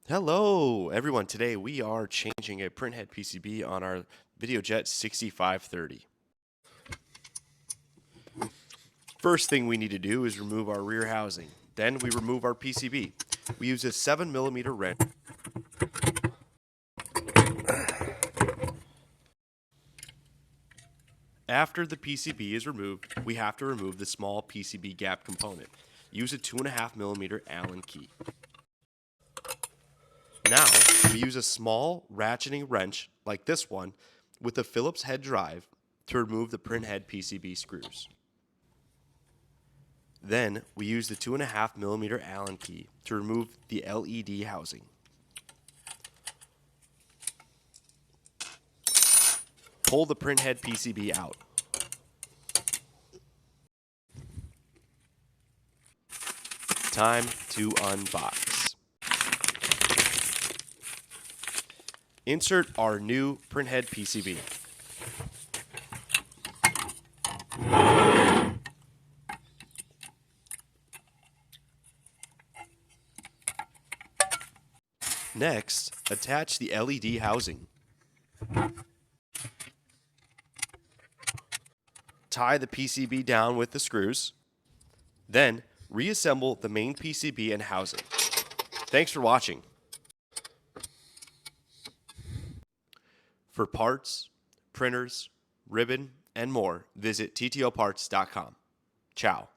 Hello, everyone. Today we are changing a printhead PCB on our Videojet 6530. First thing we need to do is remove our rear housing. Then we remove our PCB. We use a 7mm wrench. After the PCB is removed, we have to remove the small PCB gap component. Use a 2.5mm Allen key. Now, we use a small ratcheting wrench, like this one, with a Phillips head drive to remove the printhead PCB screws. Then, we use the 2.5mm Allen key to remove the LED housing. Pull the printhead PCB out. Time to unbox. Insert our new printhead PCB. Next, attach the LED housing. Tie the PCB down with the screws. Then, reassemble the main PCB and housing. Thanks for watching. For parts, printers, ribbon, and more, visit TTOParts.com. Ciao.